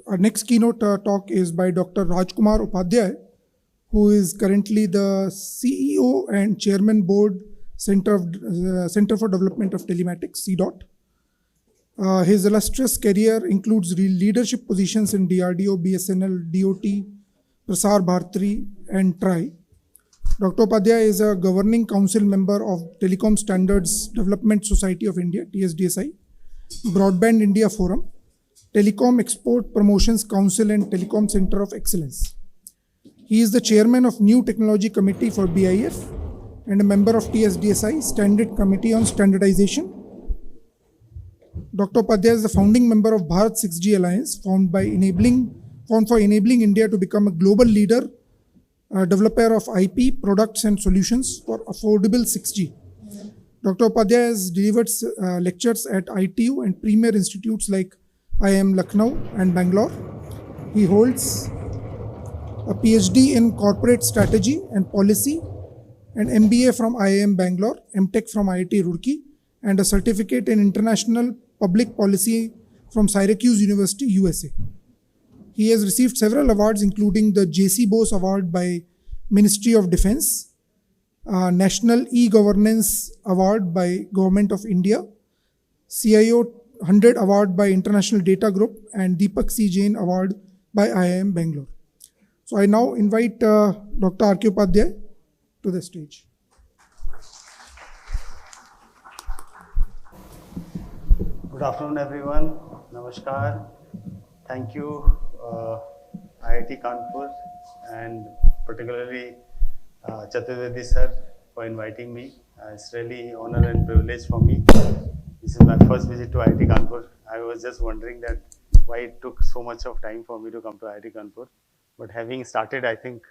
Our next keynote talk is by Dr. Kumar Upadhyay, who is currently the CEO and Chairman Board Center for Development of Telematics, CDOT. His illustrious career includes leadership positions in DRDO, BSNL, DOT, Prasar Bharati, and TRI. Dr. Upadhyay is a governing council member of Telecom Standards Development Society of India, TSDSI, Broadband India Forum, Telecom Export Promotions Council, and Telecom Center of Excellence. He is the chairman of New Technology Committee for BIF and a member of TSDSI Standard Committee on Standardization. Dr. Upadhyay is the founding member of Bharat 6G Alliance, formed for enabling India to become a global leader, developer of IP, products and solutions for affordable 6G. Dr. Upadhyay has delivered lectures at ITU and premier institutes like IIM Lucknow and Bangalore. He holds a PhD in corporate strategy and policy, an MBA from IIM Bangalore, MTech from IIT Roorkee, and a certificate in international public policy from Syracuse University, USA. He has received several awards, including the J.C. Bose Award by Ministry of Defense, National E-Governance Award by Government of India, CIO 100 Award by International Data Group, and Deepak C. Jain Award by IIM Bangalore. So I now invite Dr. R.K. Upadhyay to the stage. Good afternoon, everyone. Namaskar. Thank you, IIT Kanpur, and particularly Chaturvedi sir for inviting me. It's really honor and privilege for me. This is my first visit to IIT Kanpur. I was just wondering that why it took so much of time for me to come to IIT Kanpur. But having started, I think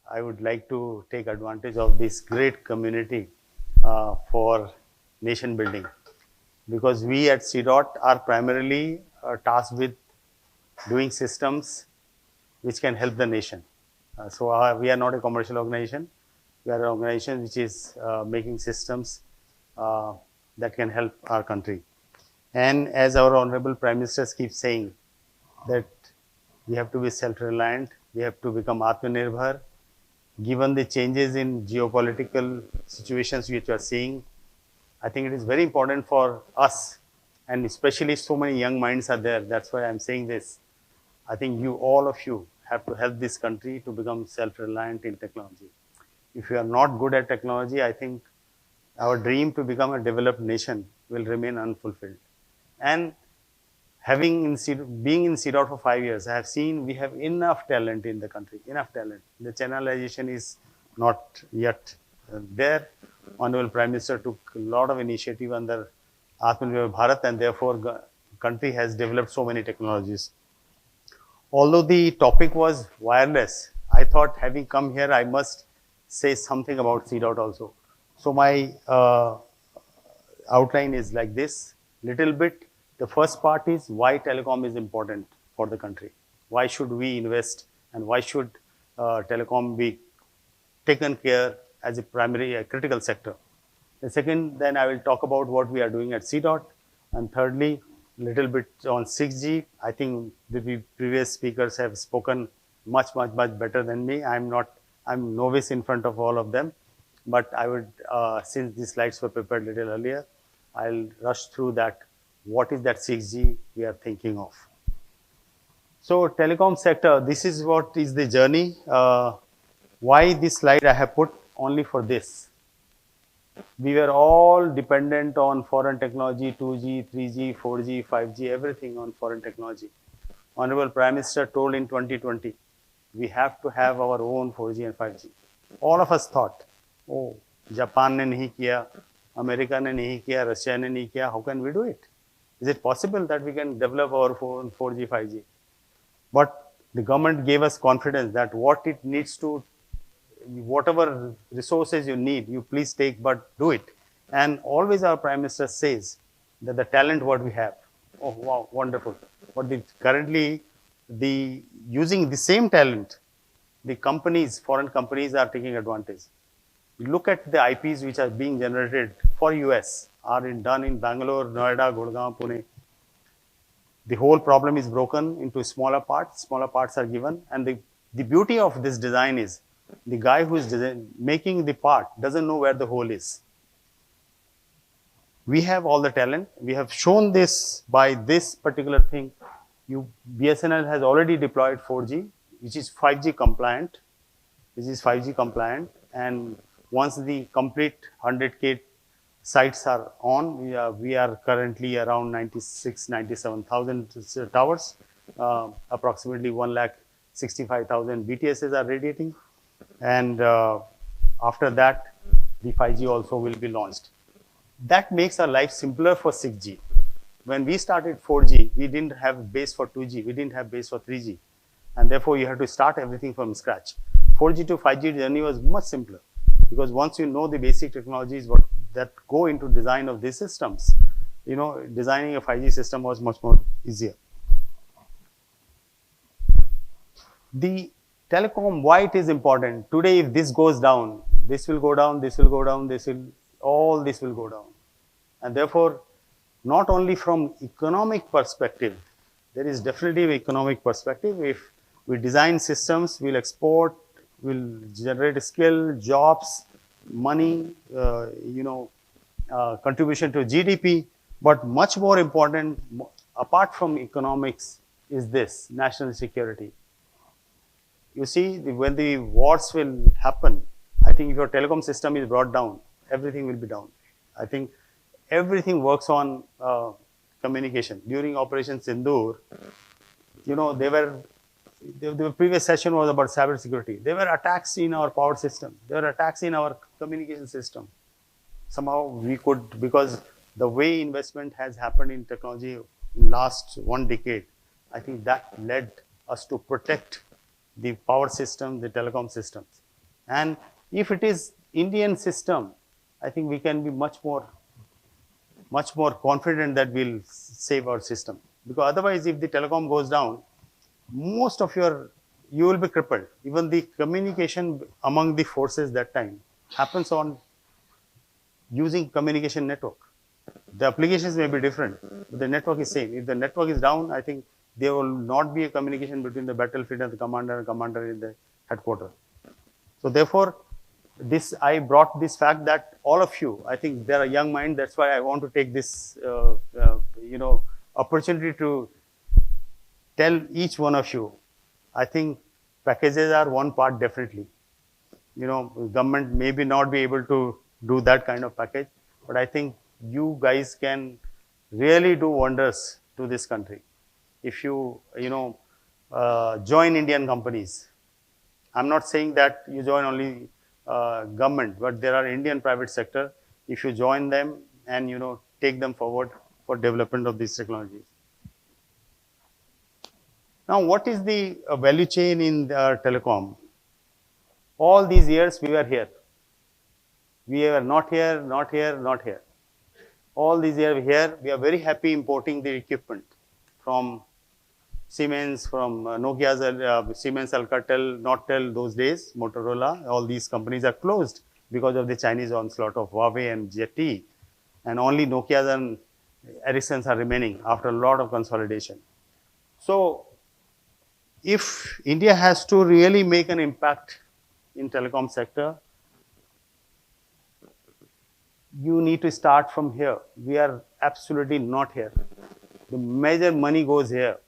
I would like to take advantage of this great community for nation building. Because we at CDOT are primarily tasked with doing systems which can help the nation. So we are not a commercial organization. We are an organization which is making systems that can help our country. And as our Honorable Prime Minister keeps saying, that we have to be self-reliant, we have to become Atmanirbhar. Given the changes in geopolitical situations which we are seeing, I think it is very important for us, and especially so many young minds are there. That's why I'm saying this. I think all of you have to help this country to become self-reliant in technology. If you are not good at technology, I think our dream to become a developed nation will remain unfulfilled. And being in CDOT for 5 years, I have seen we have enough talent in the country, enough talent. The channelization is not yet there. Honorable Prime Minister took a lot of initiative under Atmanirbhar Bharat, and therefore country has developed so many technologies. Although the topic was wireless, I thought having come here, I must say something about CDOT also. So my outline is like this, little bit. The first part is why telecom is important for the country. Why should we invest, and why should telecom be taken care as a primary, critical sector. The second, then I will talk about what we are doing at CDOT. And thirdly, little bit on 6G. I think the previous speakers have spoken much better than me. I'm novice in front of all of them. But I would, since these slides were prepared a little earlier, I'll rush through that. What is that 6G we are thinking of? So telecom sector, this is what is the journey. Why this slide I have put only for this. We were all dependent on foreign technology, 2G, 3G, 4G, 5G, everything on foreign technology. Honorable Prime Minister told in 2020, we have to have our own 4G and 5G. All of us thought, oh, Japan ne nahi kiya, America ne nahi kiya, Russia ne nahi kiya, how can we do it? Is it possible that we can develop our own 4G, 5G? But the government gave us confidence that what it needs to, whatever resources you need, you please take, but do it. And always our Prime Minister says that the talent what we have, oh wow, wonderful. But currently, using the same talent, the companies, foreign companies are taking advantage. Look at the IPs which are being generated for US, are done in Bangalore, Noida, Gurgaon, Pune. the whole problem is broken into smaller parts are given, and the beauty of this design is the guy who is making the part doesn't know where the hole is. We have all the talent. We have shown this by this particular thing. BSNL has already deployed 4G, which is 5G compliant. And once the complete 100K sites are on, we are currently around 97,000 towers. Approximately 1,65,000 BTSs are radiating. And after that, the 5G also will be launched. That makes our life simpler for 6G. When we started 4G, we didn't have base for 2G, we didn't have base for 3G. And therefore, you have to start everything from scratch. 4G to 5G journey was much simpler, because once you know the basic technologies that go into design of these systems, designing a 5G system was much more easier. The telecom, why it is important? Today, if this goes down, this will go down, this will go down, all this will go down. And therefore, not only from economic perspective, there is definitely an economic perspective. If we design systems, we'll export, we'll generate skill, jobs, money, contribution to GDP. But much more important, apart from economics, is this, national security. You see, when the wars will happen, I think if your telecom system is brought down, everything will be down. I think everything works on communication. During Operation Sindoor, the previous session was about cyber security. There were attacks in our power system. There were attacks in our communication system. Somehow we could, because the way investment has happened in technology in last 1 decade, I think that led us to protect the power system, the telecom systems. And if it is Indian system, I think we can be much more confident that we'll save our system. Because otherwise, if the telecom goes down, most of you will be crippled. Even the communication among the forces that time happens on using communication network. The applications may be different, but the network is same. If the network is down, I think there will not be a communication between the battlefield and the commander in the headquarters. So therefore, I brought this fact that all of you, I think there are young minds. That's why I want to take this, opportunity to tell each one of you. I think packages are one part definitely. Government maybe not be able to do that kind of package, but I think you guys can really do wonders to this country if you, join Indian companies. I'm not saying that you join only government, but there are Indian private sector. If you join them and take them forward for development of these technologies. Now, what is the value chain in telecom? All these years we were here. We were not here, not here, not here. All these years here, we are very happy importing the equipment from Siemens, from Nokia's, Siemens, Alcatel, Nortel, those days, Motorola, all these companies are closed because of the Chinese onslaught of Huawei and ZTE. And only Nokia's and Ericsson's are remaining after a lot of consolidation. So, if India has to really make an impact in telecom sector, you need to start from here. We are absolutely not here. The major money goes here.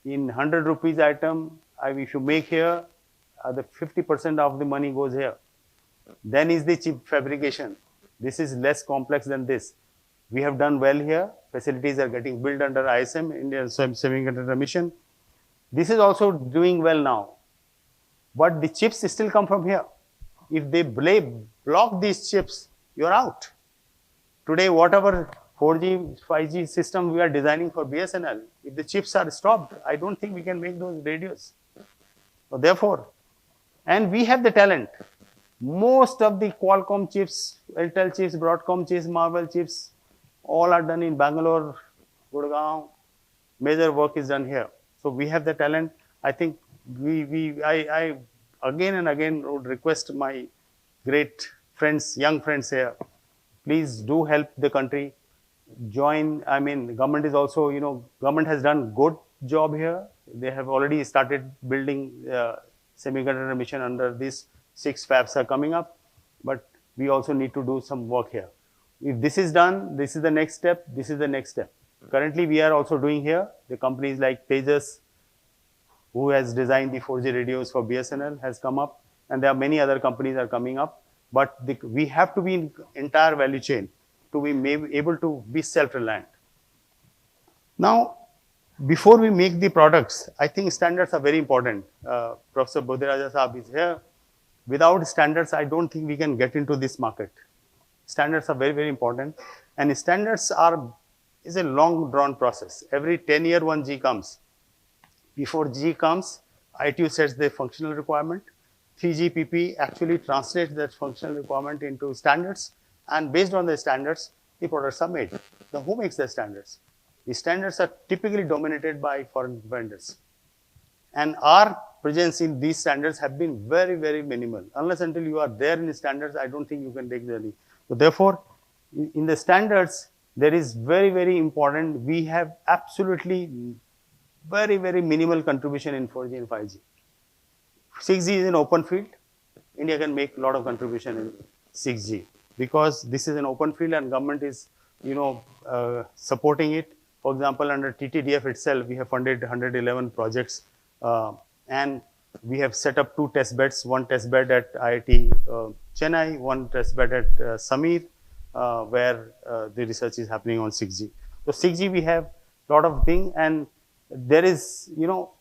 In 100 rupees item, if you make here, the 50% of the money goes here. Then is the chip fabrication. This is less complex than this. We have done well here. Facilities are getting built under ISM, Indian Semiconductor Mission. This is also doing well now. But the chips still come from here. If they block these chips, you're out. Today, whatever 4G, 5G system we are designing for BSNL, if the chips are stopped, I don't think we can make those radios. So therefore, and we have the talent. Most of the Qualcomm chips, Intel chips, Broadcom chips, Marvell chips, all are done in Bangalore, Gurgaon. Major work is done here. So we have the talent. I think I again and again would request my great friends, young friends here, please do help the country join, I mean, government is also, government has done good job here. They have already started building semiconductor mission under this. 6 fabs are coming up, but we also need to do some work here. If this is done, this is the next step, this is the next step. Currently, we are also doing here, the companies like Tejas, who has designed the 4G radios for BSNL, has come up, and there are many other companies are coming up. But we have to be in entire value chain to be able to be self-reliant. Now, before we make the products, I think standards are very important. Professor Bodhiraja Saab is here. Without standards, I don't think we can get into this market. Standards are very, very important. And standards is a long drawn process. Every 10-year, one G comes. Before G comes, ITU sets the functional requirement. 3GPP actually translates that functional requirement into standards. And based on the standards, the products are made. Now, who makes the standards? The standards are typically dominated by foreign vendors. And our presence in these standards have been very, very minimal. Unless until you are there in the standards, I don't think you can take the lead. So therefore, in the standards, there is very, very important. We have absolutely very, very minimal contribution in 4G and 5G. 6G is an open field. India can make a lot of contribution in 6G because this is an open field and government is, supporting it. For example, under TTDF itself, we have funded 111 projects and we have set up 2 test beds, 1 test bed at IIT Chennai, 1 test bed at Samir, where the research is happening on 6G. So 6G we have a lot of things, and there is,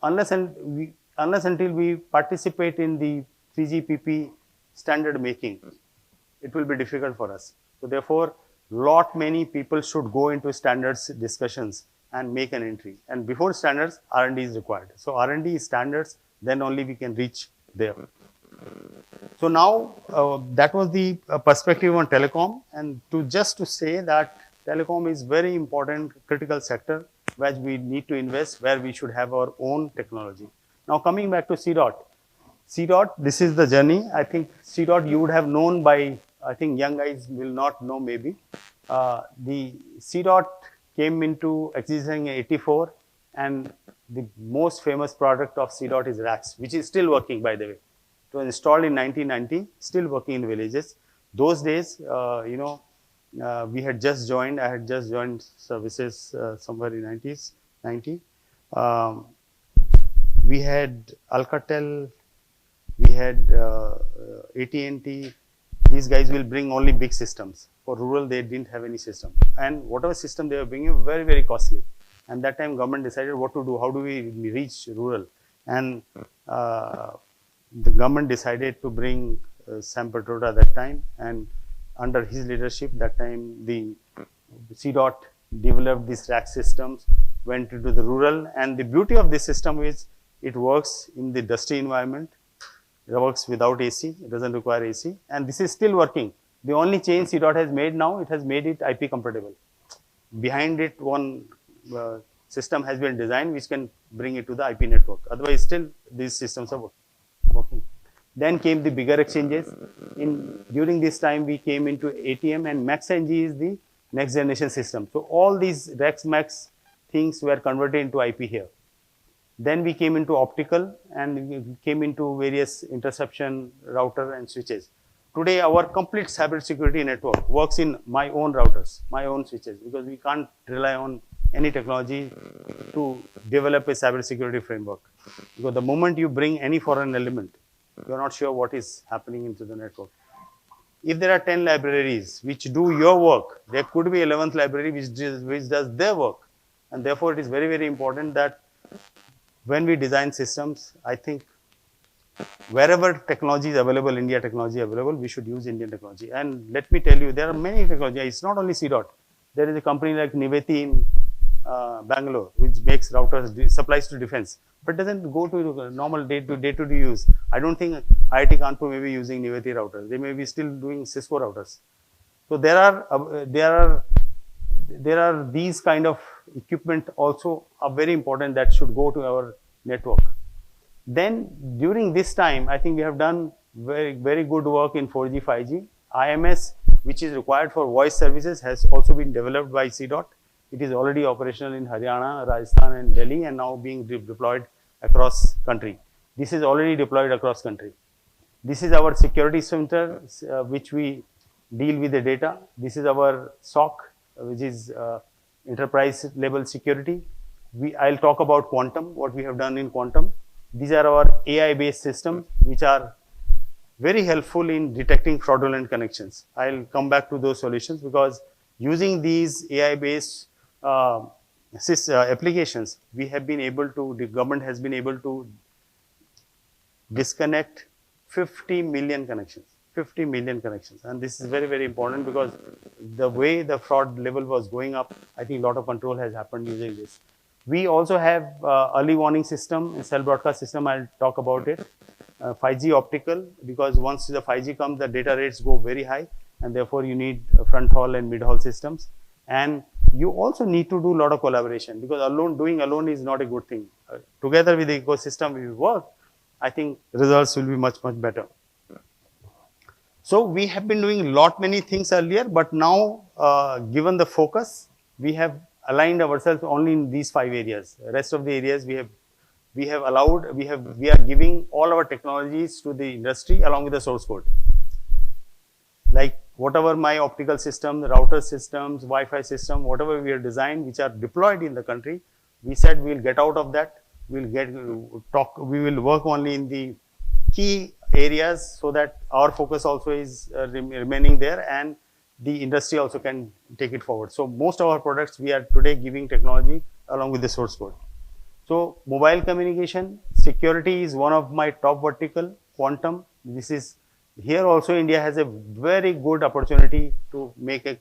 unless until we participate in the 3GPP standard making, it will be difficult for us. So therefore, many people should go into standards discussions and make an entry. And before standards, R&D is required. So R&D is standards, then only we can reach there. So now that was the perspective on telecom, and just to say that telecom is very important critical sector where we need to invest, where we should have our own technology. Now coming back to CDOT. CDOT, this is the journey. I think CDOT you would have known by, I think young guys will not know maybe. The CDOT came into existence in 84, and the most famous product of CDOT is RACS, which is still working, by the way. It was installed in 1990, still working in villages. Those days, we had just joined, I had just joined services somewhere in 90. We had Alcatel, we had AT&T. These guys will bring only big systems. For rural, they didn't have any system. And whatever system they were bringing, very, very costly. And that time, government decided what to do, how do we reach rural? And the government decided to bring Sam Petroda at that time. And under his leadership, that time, the CDOT developed these rack systems, went into the rural. And the beauty of this system is it works in the dusty environment. It works without AC, it doesn't require AC, and this is still working. The only change CDOT has made now, it has made it IP compatible. Behind it, one system has been designed which can bring it to the IP network. Otherwise, still these systems are working. Then came the bigger exchanges. During this time, we came into ATM, and MaxNG is the next generation system. So all these Rex Max things were converted into IP here. Then we came into optical and we came into various interception router and switches. Today, our complete cybersecurity network works in my own routers, my own switches, because we can't rely on any technology to develop a cybersecurity framework. Because the moment you bring any foreign element, you're not sure what is happening into the network. If there are 10 libraries which do your work, there could be 11th library which does their work. And therefore, it is very, very important that when we design systems, I think wherever technology is available, India technology available, we should use Indian technology. And let me tell you, there are many technologies. It's not only CDOT. There is a company like Niveti in Bangalore, which makes routers, supplies to defense, but doesn't go to normal day-to-day use. I don't think IIT Kanpur may be using Niveti routers. They may be still doing Cisco routers. So there are these kind of equipment also are very important that should go to our network. Then during this time, I think we have done very, very good work in 4G, 5G. IMS which is required for voice services has also been developed by CDOT. It is already operational in Haryana, Rajasthan and Delhi and now being deployed across country. This is already deployed across country. This is our security center, which we deal with the data. This is our SOC, which is enterprise level security. I'll talk about quantum, what we have done in quantum. These are our AI based systems, which are very helpful in detecting fraudulent connections. I'll come back to those solutions because using these AI based applications, we have been able to, the government has been able to disconnect 50 million connections. 50 million connections, and this is very, very important because the way the fraud level was going up, I think a lot of control has happened using this. We also have early warning system, cell broadcast system. I'll talk about it. 5G optical, because once the 5G comes, the data rates go very high, and therefore you need front haul and mid haul systems. And you also need to do a lot of collaboration because doing alone is not a good thing. Together with the ecosystem we work, I think results will be much, much better. So we have been doing many things earlier, but now given the focus, we have aligned ourselves only in these 5 areas. The rest of the areas we are giving all our technologies to the industry along with the source code. Like whatever my optical system, the router systems, Wi-Fi system, whatever we have designed, which are deployed in the country, we said we'll get out of that. We will work only in the key areas so that our focus also is remaining there and the industry also can take it forward. So most of our products we are today giving technology along with the source code. So mobile communication, security is one of my top vertical, quantum. This is here also India has a very good opportunity to make a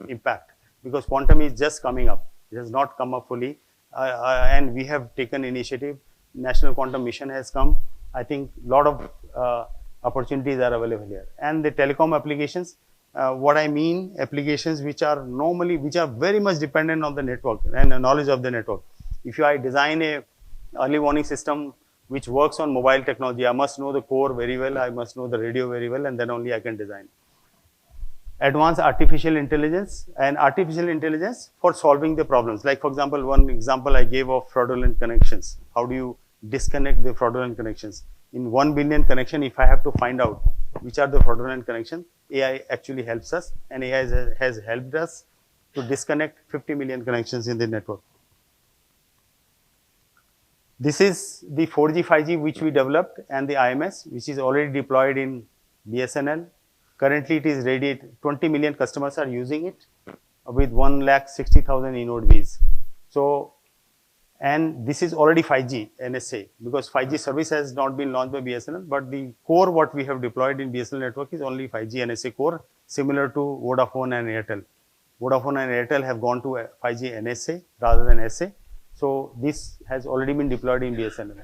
impact because quantum is just coming up. It has not come up fully and we have taken initiative. National Quantum Mission has come. I think a lot of opportunities are available here. And the telecom applications, what I mean, applications which are very much dependent on the network and the knowledge of the network. If I design a early warning system which works on mobile technology, I must know the core very well, I must know the radio very well, and then only I can design. Advanced artificial intelligence and artificial intelligence for solving the problems. Like for example, one example I gave of fraudulent connections. How do you disconnect the fraudulent connections? In 1 billion connection, if I have to find out which are the fraudulent connections, AI actually helps us, and AI has helped us to disconnect 50 million connections in the network. This is the 4G, 5G which we developed and the IMS which is already deployed in BSNL. Currently it is ready, 20 million customers are using it with 1,60,000 eNodeBs. So, and this is already 5G NSA because 5G service has not been launched by BSNL, but the core what we have deployed in BSNL network is only 5G NSA core, similar to Vodafone and Airtel. Vodafone and Airtel have gone to 5G NSA rather than SA. So this has already been deployed in BSNL.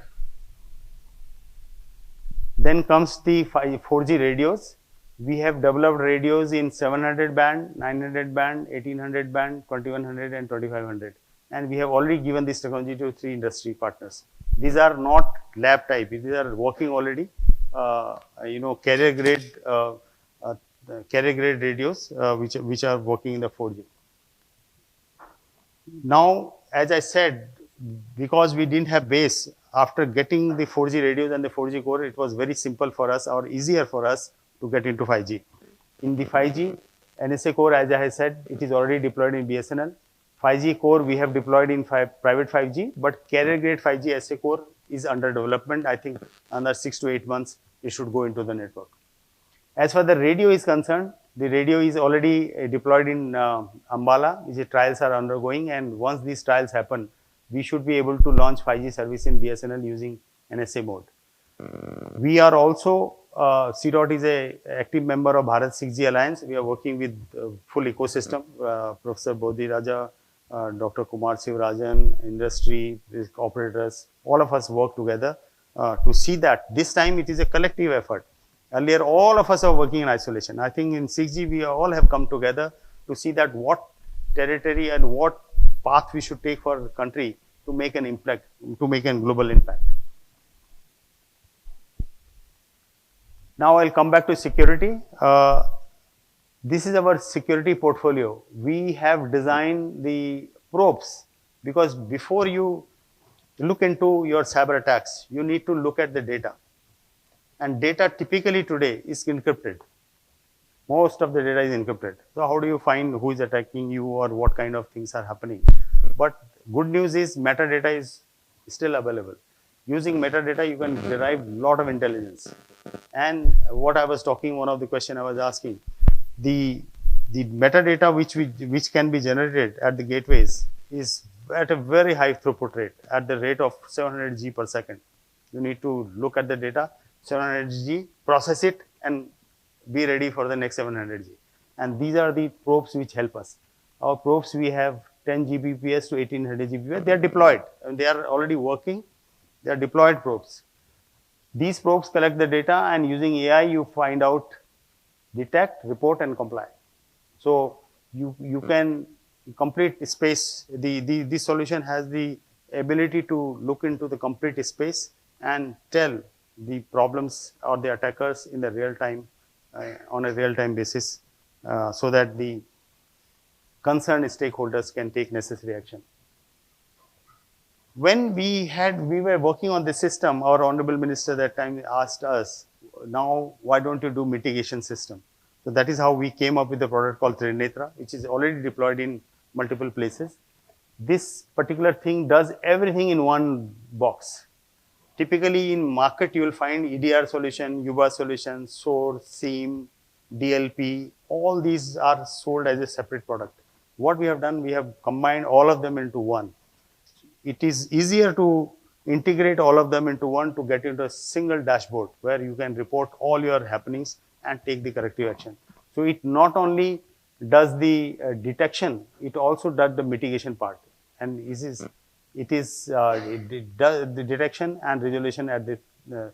Then comes the 4G radios. We have developed radios in 700 band, 900 band, 1800 band, 2100 and 2500. And we have already given this technology to 3 industry partners. These are not lab type, these are working already, carrier grade radios which are working in the 4G. Now, as I said, because we didn't have base, after getting the 4G radios and the 4G core, it was very simple for us or easier for us to get into 5G. In the 5G, NSA core, as I said, it is already deployed in BSNL. 5G core we have deployed in private 5G, but carrier grade 5G SA core is under development. I think under 6 to 8 months, it should go into the network. As far as the radio is concerned, the radio is already deployed in Ambala, which trials are undergoing, and once these trials happen, we should be able to launch 5G service in BSNL using NSA mode. We are also, CDOT is an active member of Bharat 6G Alliance. We are working with full ecosystem, Professor Bodhi Raja, Dr. Kumar Sivarajan, industry, operators, all of us work together to see that this time it is a collective effort. Earlier, all of us are working in isolation. I think in 6G, we all have come together to see that what territory and what path we should take for the country to make an impact, to make a global impact. Now, I'll come back to security. This is our security portfolio. We have designed the probes because before you look into your cyber attacks, you need to look at the data. And data typically today is encrypted. Most of the data is encrypted. So how do you find who is attacking you or what kind of things are happening? But good news is metadata is still available. Using metadata, you can derive a lot of intelligence. And what I was talking, one of the question I was asking, the metadata which can be generated at the gateways is at a very high throughput rate, at the rate of 700 G per second. You need to look at the data, 700 G, process it, and be ready for the next 700 G. And these are the probes which help us. Our probes, we have 10 Gbps to 1800 Gbps. They are deployed, and they are already working. They are deployed probes. These probes collect the data, and using AI, you find out, detect, report, and comply. So you can complete space. This solution has the ability to look into the complete space and tell the problems or the attackers in the real time, on a real time basis, so that the concerned stakeholders can take necessary action. When we were working on this system, our honorable minister that time asked us, now why don't you do mitigation system? So that is how we came up with a product called Trinetra, which is already deployed in multiple places. This particular thing does everything in one box. Typically in market, you will find EDR solution, UBA solution, source, SIEM, DLP, all these are sold as a separate product. What we have done, we have combined all of them into one. It is easier to integrate all of them into one to get into a single dashboard where you can report all your happenings and take the corrective action. So it not only does the detection, it also does the mitigation part. And it does the detection and resolution at the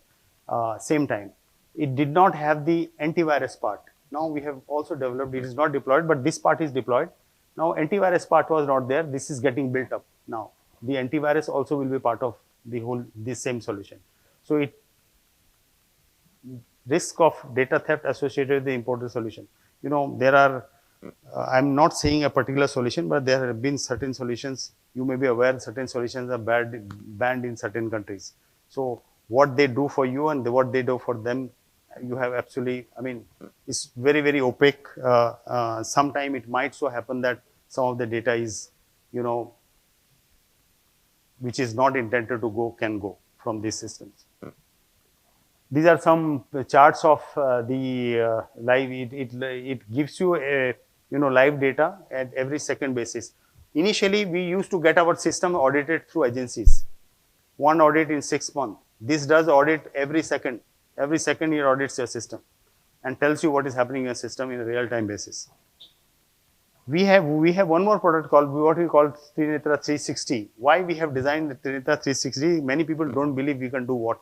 same time. It did not have the antivirus part. Now we have also developed, it is not deployed, but this part is deployed. Now antivirus part was not there, this is getting built up now. The antivirus also will be part of the whole, this same solution. So risk of data theft associated with the imported solution. You know, there are, I'm not saying a particular solution, but there have been certain solutions, you may be aware certain solutions are banned in certain countries. So what they do for you and what they do for them, you have absolutely, I mean, it's very, very opaque. Sometime it might so happen that some of the data is, you know, which is not intended to go, can go from these systems. These are some charts of the live, it gives you a, you know, live data at every second basis. Initially, we used to get our system audited through agencies. One audit in 6 months. This does audit every second. Every second it audits your system and tells you what is happening in your system in a real-time basis. We have one more product called, what we call Trinetra 360. Why we have designed the Trinetra 360? Many people don't believe we can do what.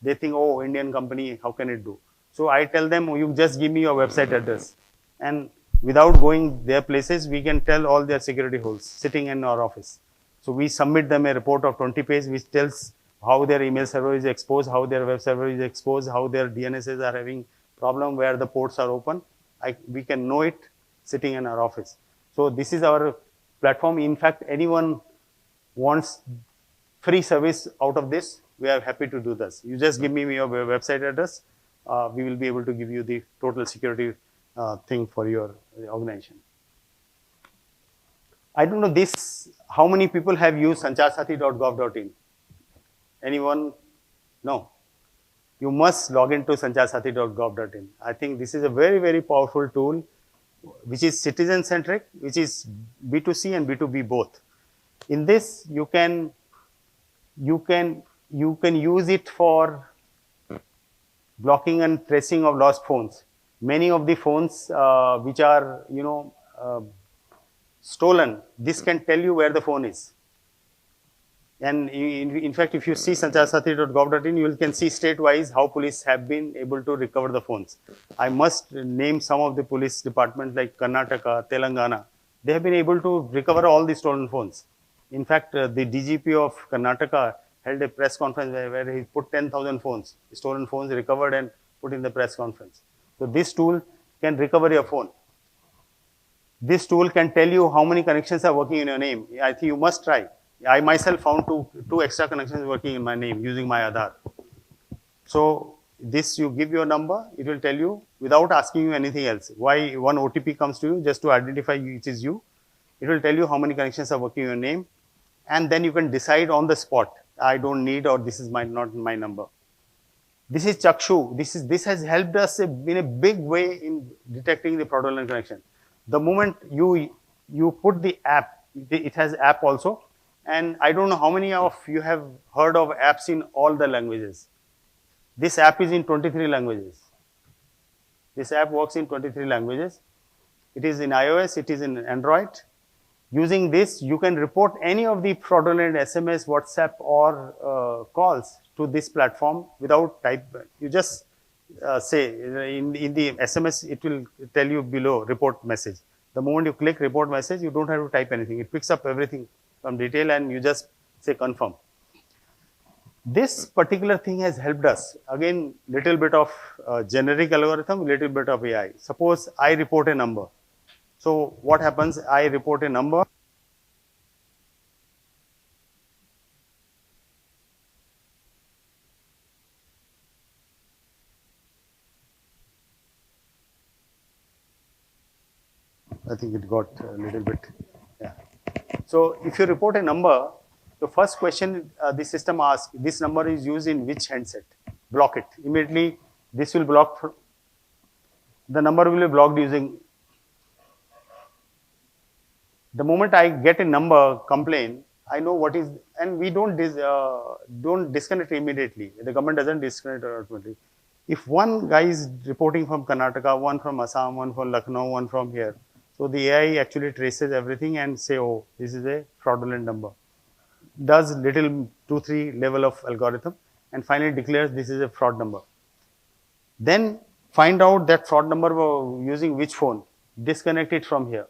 They think, oh, Indian company, how can it do? So I tell them, oh, you just give me your website address. And without going their places, we can tell all their security holes sitting in our office. So we submit them a report of 20 pages, which tells how their email server is exposed, how their web server is exposed, how their DNSs are having problem, where the ports are open. We can know it sitting in our office. So this is our platform. In fact, anyone wants free service out of this, we are happy to do this. You just give me your website address. We will be able to give you the total security thing for your organization. I don't know this, how many people have used sancharsati.gov.in? Anyone? No. You must log into sancharsati.gov.in. I think this is a very, very powerful tool, which is citizen-centric, which is B2C and B2B both. In this, you can use it for blocking and tracing of lost phones. Many of the phones which are, you know, stolen, this can tell you where the phone is. And in fact, if you see sancharsati.gov.in, you can see state-wise how police have been able to recover the phones. I must name some of the police departments like Karnataka, Telangana. They have been able to recover all the stolen phones. In fact, the DGP of Karnataka held a press conference where he put 10,000 phones, stolen phones recovered and put in the press conference. So this tool can recover your phone. This tool can tell you how many connections are working in your name. I think you must try. I myself found two extra connections working in my name using my Aadhaar. So this, you give your number, it will tell you without asking you anything else. Why one OTP comes to you just to identify it is you. It will tell you how many connections are working in your name, and then you can decide on the spot. I don't need, or this is not my number. This is Chakshu. This has helped us in a big way in detecting the fraudulent connection. The moment you put the app, it has app also, and I don't know how many of you have heard of apps in all the languages. This app is in 23 languages. This app works in 23 languages. It is in iOS, it is in Android. Using this, you can report any of the fraudulent SMS, WhatsApp, or calls to this platform without type. You just say in the SMS, it will tell you below report message. The moment you click report message, you don't have to type anything. It picks up everything from detail and you just say confirm. This particular thing has helped us. Again, little bit of generic algorithm, little bit of AI. Suppose I report a number. So what happens? I report a number. I think it got a little bit, yeah. So if you report a number, the first question the system asks, this number is used in which handset? Block it. Immediately, this will block, the number will be blocked using. The moment I get a number complaint, I know what is, and we don't disconnect immediately. The government doesn't disconnect automatically. If one guy is reporting from Karnataka, one from Assam, one from Lucknow, one from here, so the AI actually traces everything and say, oh, this is a fraudulent number. Does little 2-3 level of algorithm and finally declares this is a fraud number. Then find out that fraud number using which phone, disconnect it from here.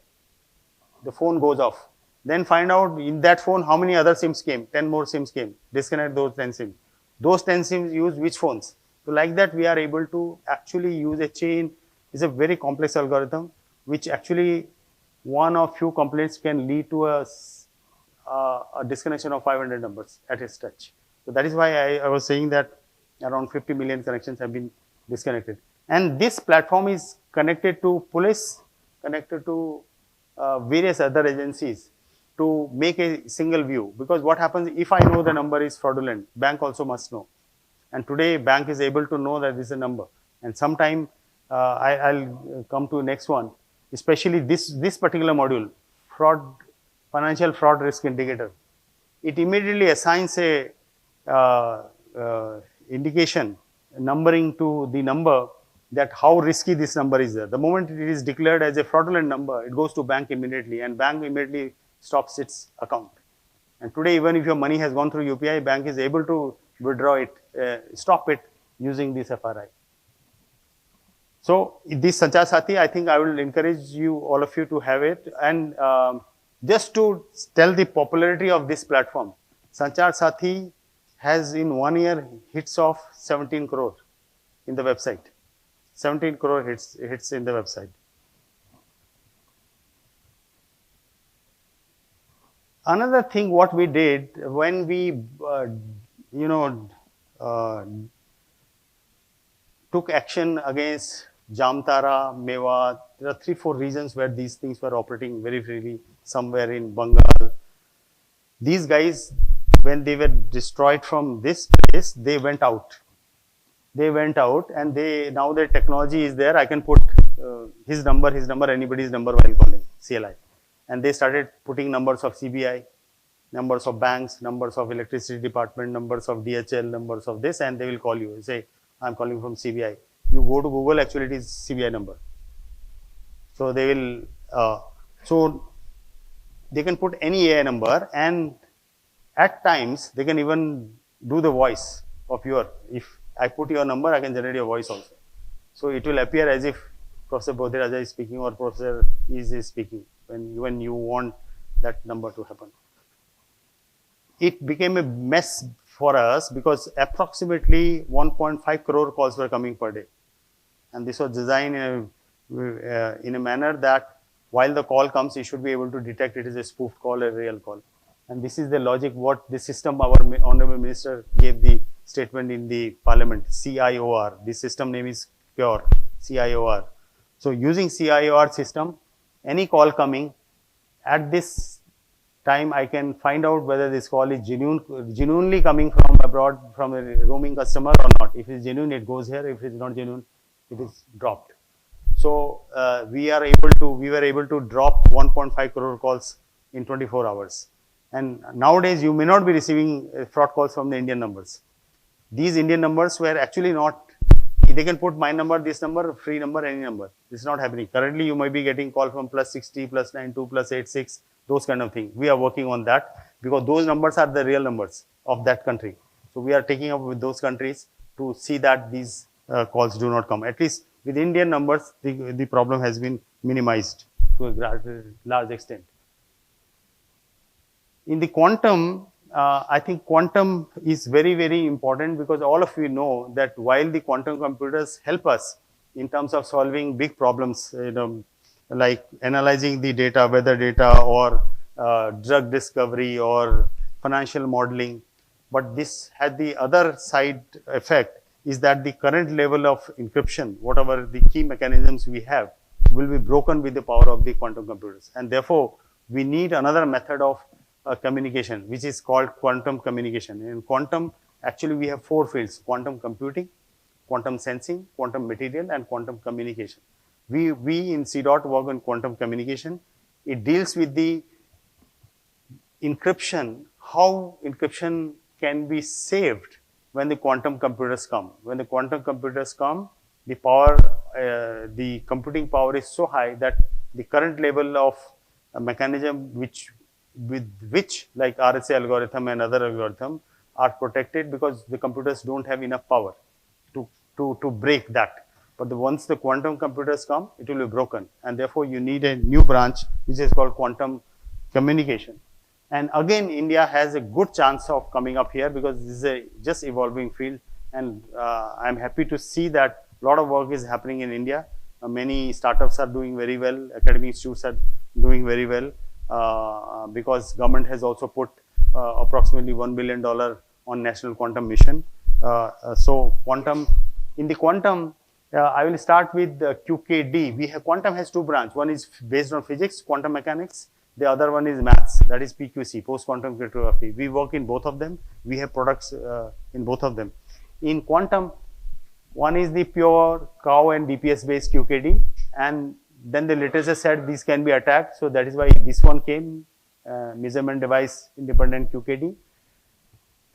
The phone goes off. Then find out in that phone how many other SIMs came, 10 more SIMs came, disconnect those 10 SIMs. Those 10 SIMs use which phones? So like that we are able to actually use a chain. It's a very complex algorithm which actually one or few complaints can lead to a disconnection of 500 numbers at a stretch. So that is why I was saying that around 50 million connections have been disconnected. And this platform is connected to police, connected to various other agencies to make a single view. Because what happens if I know the number is fraudulent, bank also must know. And today bank is able to know that this is a number. And sometime I'll come to next one, especially this particular module, financial fraud risk indicator. It immediately assigns a indication, numbering to the number that how risky this number is there. The moment it is declared as a fraudulent number, it goes to bank immediately and bank immediately stops its account. And today, even if your money has gone through UPI, bank is able to withdraw it, stop it using this FRI. So this Sanchar Sathi, I think I will encourage you, all of you to have it. And just to tell the popularity of this platform, Sanchar Sathi has in 1 year hits of 17 crore in the website. 17 crore hits in the website. Another thing what we did when we, took action against Jamtara, Mewat, there are 3-4 regions where these things were operating very freely, somewhere in Bengal. These guys, when they were destroyed from this place, they went out. They went out and now their technology is there. I can put his number, anybody's number while calling CLI. And they started putting numbers of CBI, numbers of banks, numbers of electricity department, numbers of DHL, numbers of this, and they will call you. Say, I'm calling from CBI. You go to Google, actually it is CBI number. So they will, so they can put any AI number, and at times they can even do the voice of if I put your number, I can generate your voice also. So it will appear as if Professor Bodhiraja is speaking or Professor is speaking when you want that number to happen. It became a mess for us because approximately 1.5 crore calls were coming per day. And this was designed in a manner that while the call comes, it should be able to detect it is a spoofed call or a real call. And this is the logic what the system our Honorable Minister gave the statement in the Parliament, CIOR. The system name is Pure, CIOR. So using CIOR system, any call coming, at this time I can find out whether this call is genuinely coming from abroad from a roaming customer or not. If it is genuine, it goes here. If it is not genuine, it is dropped. So we were able to drop 1.5 crore calls in 24 hours. And nowadays you may not be receiving fraud calls from the Indian numbers. These Indian numbers were actually not, they can put my number, this number, free number, any number. This is not happening. Currently you might be getting call from +60, +92, +86, those kind of things. We are working on that because those numbers are the real numbers of that country. So we are taking up with those countries to see that these calls do not come. At least with Indian numbers, the problem has been minimized to a large extent. In the quantum, I think quantum is very, very important because all of you know that while the quantum computers help us in terms of solving big problems, like analyzing the data, weather data, or drug discovery or financial modeling, but this had the other side effect is that the current level of encryption, whatever the key mechanisms we have, will be broken with the power of the quantum computers. And therefore, we need another method of communication, which is called quantum communication. In quantum, actually we have 4 fields: quantum computing, quantum sensing, quantum material, and quantum communication. We in CDOT work on quantum communication. It deals with the encryption, how encryption can be saved when the quantum computers come. When the quantum computers come, the power, the computing power is so high that the current level of a mechanism with which like RSA algorithm and other algorithm are protected because the computers don't have enough power to break that. But once the quantum computers come, it will be broken, and therefore you need a new branch which is called quantum communication. And again, India has a good chance of coming up here because this is a just evolving field, and I'm happy to see that a lot of work is happening in India. Many startups are doing very well, academic institutes are doing very well, because government has also put approximately $1 billion on national quantum mission. So quantum, in the quantum, I will start with QKD. Quantum has 2 branches. One is based on physics, quantum mechanics. The other one is maths, that is PQC, post-quantum cryptography. We work in both of them. We have products in both of them. In quantum, one is the pure cow and DPS based QKD, and then the literature said these can be attacked. So that is why this one came, measurement device independent QKD.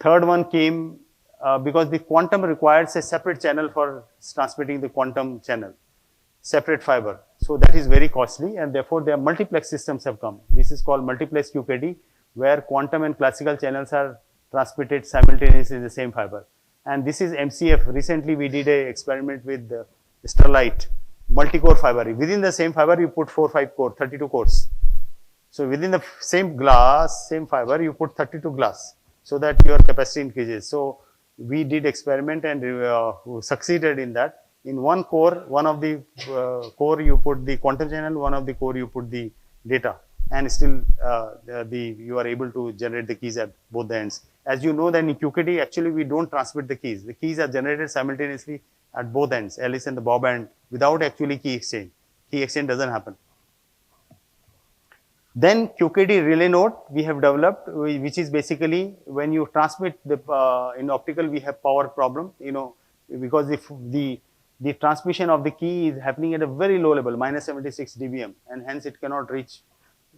Third one came because the quantum requires a separate channel for transmitting the quantum channel, separate fiber. So that is very costly, and therefore their multiplex systems have come. This is called multiplex QKD, where quantum and classical channels are transmitted simultaneously in the same fiber. And this is MCF. Recently we did an experiment with Sterlite, multi-core fiber. Within the same fiber you put 4-5 core, 32 cores. So within the same glass, same fiber, you put 32 glass so that your capacity increases. So we did experiment and succeeded in that. In one core, one of the core you put the quantum channel, one of the core you put the data, and still you are able to generate the keys at both the ends. As you know that in QKD, actually we don't transmit the keys. The keys are generated simultaneously at both ends, Alice and the Bob end, without actually key exchange. Key exchange doesn't happen. Then QKD relay node we have developed, which is basically when you transmit the in optical we have power problem, because if the transmission of the key is happening at a very low level, -76 dBm, and hence it cannot reach.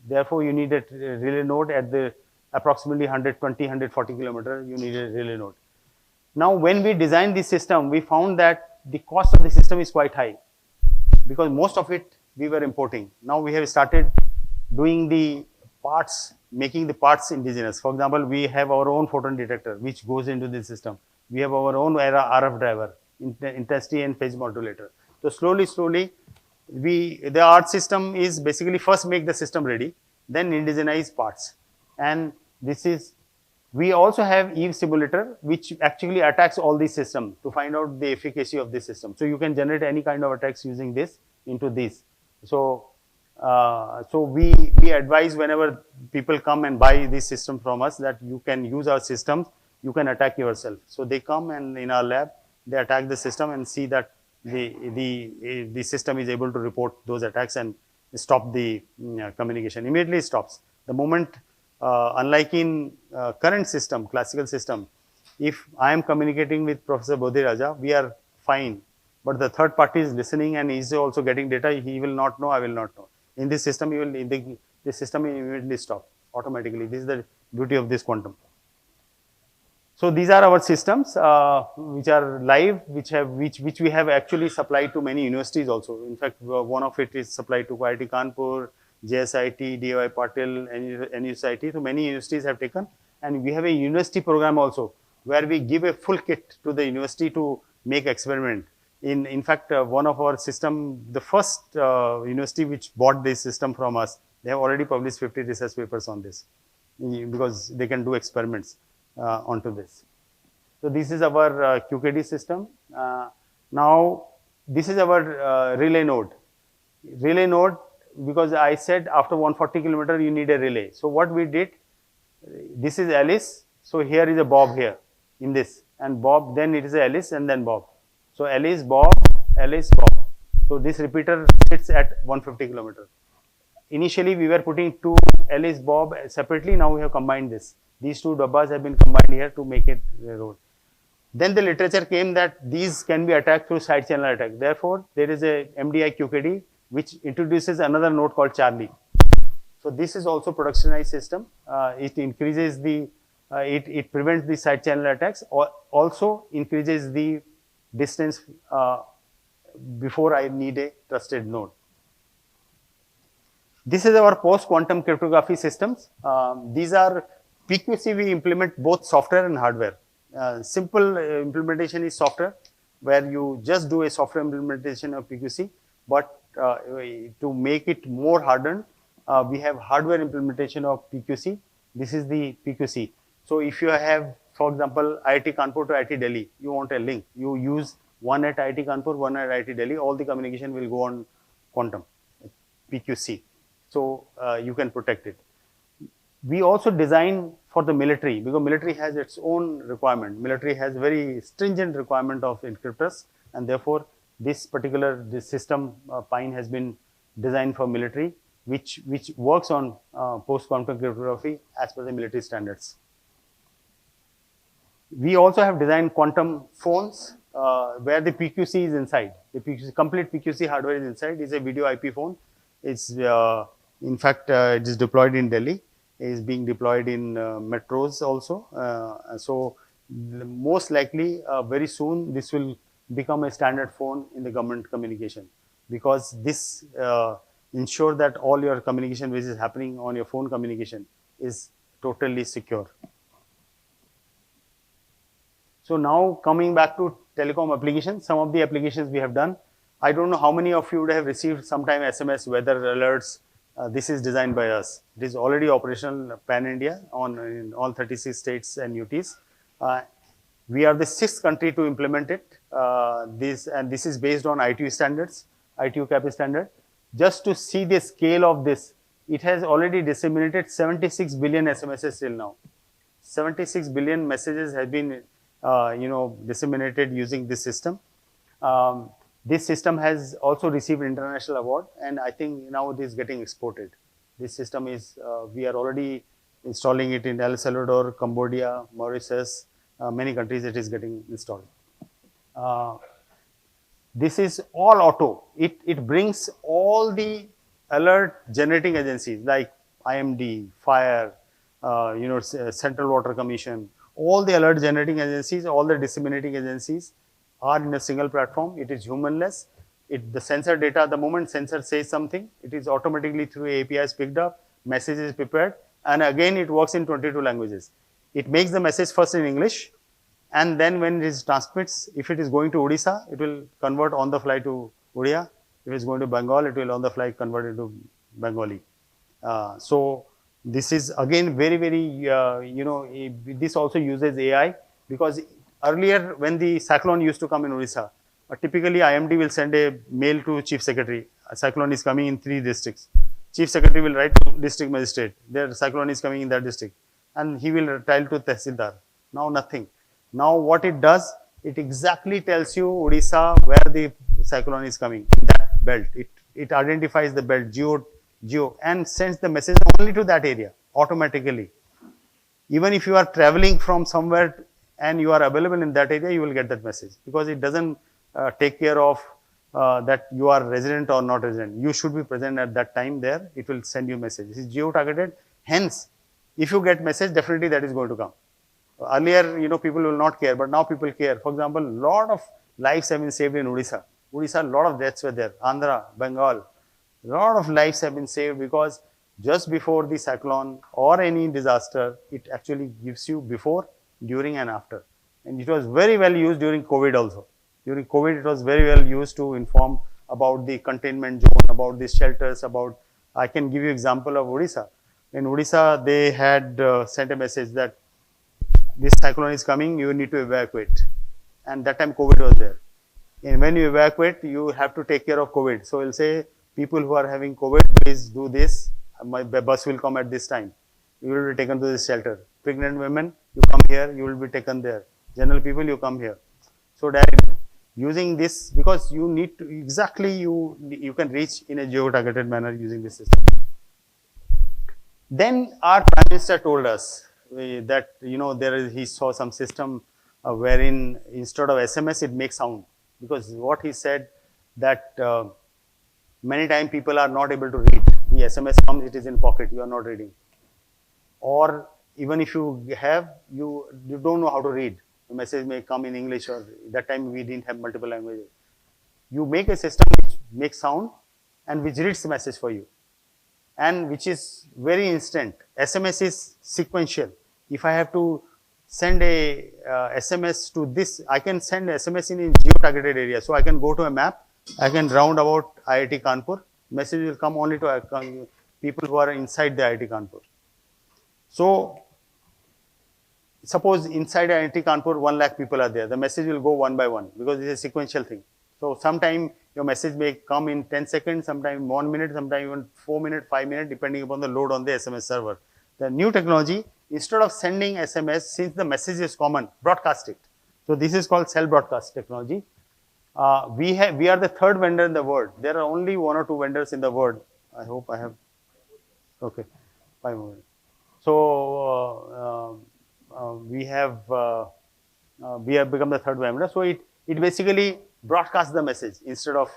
Therefore, you need a relay node at the approximately 120-140 kilometer, you need a relay node. Now, when we designed this system, we found that the cost of the system is quite high because most of it we were importing. Now, we have started doing the parts, making the parts indigenous. For example, we have our own photon detector which goes into the system. We have our own RF driver, intensity and phase modulator. So slowly, the art system is basically first make the system ready, then indigenize parts. And we also have Eve simulator, which actually attacks all these systems to find out the efficacy of this system. So you can generate any kind of attacks using this into this. So So we advise whenever people come and buy this system from us that you can use our systems, you can attack yourself. So they come and in our lab, they attack the system and see that the system is able to report those attacks and stop the communication. Immediately stops. The moment, unlike in current system, classical system, if I am communicating with Professor Bodhi Raja, we are fine. But the third party is listening and is also getting data. He will not know, I will not know. In this system, the system will immediately stop automatically. This is the beauty of this quantum. So these are our systems which are live, which we have actually supplied to many universities also. In fact, one of it is supplied to IIT Kanpur, JSIT, DY Patil, NUSIT. So many universities have taken, and we have a university program also where we give a full kit to the university to make experiment. In fact, one of our system, the first university which bought this system from us, they have already published 50 research papers on this because they can do experiments onto this. So this is our QKD system. Now this is our relay node. Relay node, because I said after 140 kilometer you need a relay. So what we did, this is Alice. So here is a Bob here in this, and Bob, then it is a Alice and then Bob. So Alice, Bob, Alice, Bob. So this repeater sits at 150 kilometer. Initially we were putting two Alice, Bob separately. Now we have combined this. These two dabbas have been combined here to make it a road. Then the literature came that these can be attacked through side channel attack. Therefore, there is a MDI QKD which introduces another node called Charlie. So this is also productionized system. It increases the, it prevents the side channel attacks, or also increases the distance before I need a trusted node. This is our post-quantum cryptography systems. These are PQC, we implement both software and hardware. Simple implementation is software, where you just do a software implementation of PQC, but to make it more hardened, we have hardware implementation of PQC. This is the PQC. So if you have, for example, IIT Kanpur to IIT Delhi, you want a link, you use one at IIT Kanpur, one at IIT Delhi, all the communication will go on quantum, PQC. So you can protect it. We also design for the military, because military has its own requirement. Military has very stringent requirement of encryptors, and therefore this system Pine has been designed for military, which works on post-quantum cryptography as per the military standards. We also have designed quantum phones where the PQC is inside. The PQC, complete PQC hardware is inside. It's a video IP phone. It's in fact it is deployed in Delhi. Is being deployed in metros also. So most likely very soon this will become a standard phone in the government communication, because this ensure that all your communication which is happening on your phone communication is totally secure. So now coming back to telecom applications, some of the applications we have done. I don't know how many of you would have received sometime SMS weather alerts. This is designed by us. It is already operational pan-India in all 36 states and UTs. We are the 6th country to implement it. This is based on ITU standards, ITU CAP standard. Just to see the scale of this, it has already disseminated 76 billion SMSs till now. 76 billion messages have been disseminated using this system. This system has also received international award, and I think now it is getting exported. This system is, we are already installing it in El Salvador, Cambodia, Mauritius, many countries it is getting installed. This is all auto. It brings all the alert generating agencies like IMD, Fire, Central Water Commission, all the alert generating agencies, all the disseminating agencies are in a single platform. It is humanless. The sensor data, the moment sensor says something, it is automatically through APIs picked up, message is prepared, and again it works in 22 languages. It makes the message first in English, and then when it transmits, if it is going to Odisha, it will convert on the fly to Odia. If it is going to Bengal, it will on the fly convert into Bengali. So this is again very, this also uses AI, because earlier when the cyclone used to come in Odisha, typically IMD will send a mail to Chief Secretary. A cyclone is coming in 3 districts. chief secretary will write to district magistrate, their cyclone is coming in that district, and he will tell to Tehsildar. Now nothing. Now what it does, it exactly tells you Odisha where the cyclone is coming, that belt. It identifies the belt, geo, and sends the message only to that area automatically. Even if you are traveling from somewhere and you are available in that area, you will get that message, because it doesn't take care of that you are resident or not resident. You should be present at that time there. It will send you message. This is geo-targeted. Hence, if you get message, definitely that is going to come. Earlier, people will not care, but now people care. For example, lot of lives have been saved in Odisha. Odisha, lot of deaths were there. Andhra, Bengal, lot of lives have been saved because just before the cyclone or any disaster, it actually gives you before, during and after. And it was very well used during COVID also. During COVID, it was very well used to inform about the containment zone, about the shelters, about, I can give you example of Odisha. In Odisha, they had sent a message that this cyclone is coming, you need to evacuate. And that time COVID was there. And when you evacuate, you have to take care of COVID. So we'll say, people who are having COVID, please do this. My bus will come at this time. You will be taken to this shelter. Pregnant women, you come here, you will be taken there. General people, you come here. So directly, using this, because you need to, exactly you can reach in a geo-targeted manner using this system. Then our Prime Minister told us that, he saw some system wherein instead of SMS, it makes sound. Because what he said that many times people are not able to read. The SMS comes, it is in pocket, you are not reading. Or even if you have, you don't know how to read. The message may come in English, or that time we didn't have multiple languages. You make a system which makes sound and which reads the message for you, and which is very instant. SMS is sequential. If I have to send a SMS to this, I can send SMS in geo-targeted area. So I can go to a map, I can round about IIT Kanpur, message will come only to people who are inside the IIT Kanpur. So suppose inside IIT Kanpur 1 lakh people are there, the message will go one by one, because it's a sequential thing. So sometime your message may come in 10 seconds, sometime 1 minute, sometime even 4 minutes, 5 minutes, depending upon the load on the SMS server. The new technology, instead of sending SMS, since the message is common, broadcast it. So this is called cell broadcast technology. We are the third vendor in the world. There are only 1 or 2 vendors in the world. I hope I have, okay, 5 more. So we have become the third vendor. So it basically broadcasts the message instead of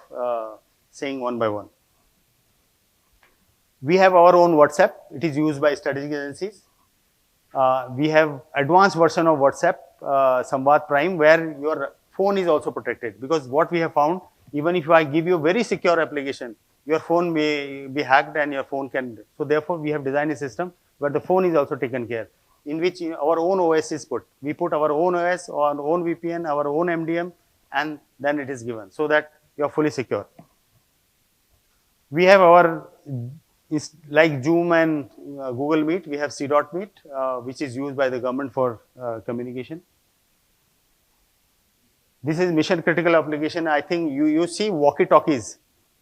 saying one by one. We have our own WhatsApp. It is used by strategic agencies. We have advanced version of WhatsApp, Samvad Prime, where your phone is also protected. Because what we have found, even if I give you a very secure application, your phone may be hacked and your phone can. So therefore, we have designed a system where the phone is also taken care, in which our own OS is put. We put our own OS, our own VPN, our own MDM, and then it is given, so that you are fully secure. We have our, like Zoom and Google Meet, we have CDOT Meet, which is used by the government for communication. This is mission critical application. I think you see walkie-talkies.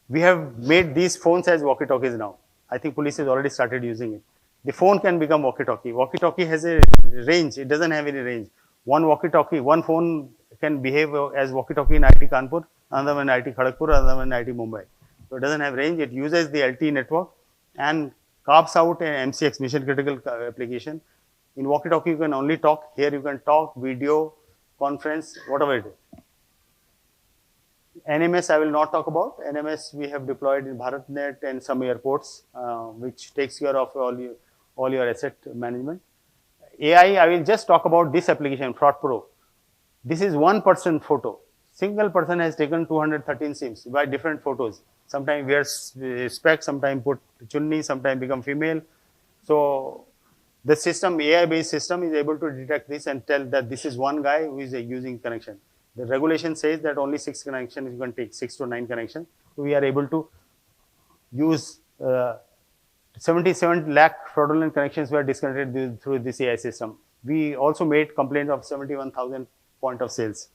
We have made these phones as walkie-talkies now. I think police has already started using it. The phone can become walkie-talkie. Walkie-talkie has a range. It doesn't have any range. One walkie-talkie, one phone can behave as walkie-talkie in IIT Kanpur, another one in IIT Kharagpur, another one in IIT Mumbai. So it doesn't have range. It uses the LTE network and carves out an MCX, mission critical application. In walkie-talkie, you can only talk. Here you can talk, video, conference, whatever it is. NMS I will not talk about. NMS we have deployed in BharatNet and some airports, which takes care of all your asset management. AI, I will just talk about this application, Fraud Pro. This is one person photo. Single person has taken 213 SIMs by different photos. Sometimes wear specs, sometimes put chunni, sometimes become female. So the system, AI-based system, is able to detect this and tell that this is one guy who is using connection. The regulation says that only 6 connections you can take, 6 to 9 connections. So we are able to use 77 lakh fraudulent connections were disconnected through this AI system. We also made complaint of 71,000 point of sales.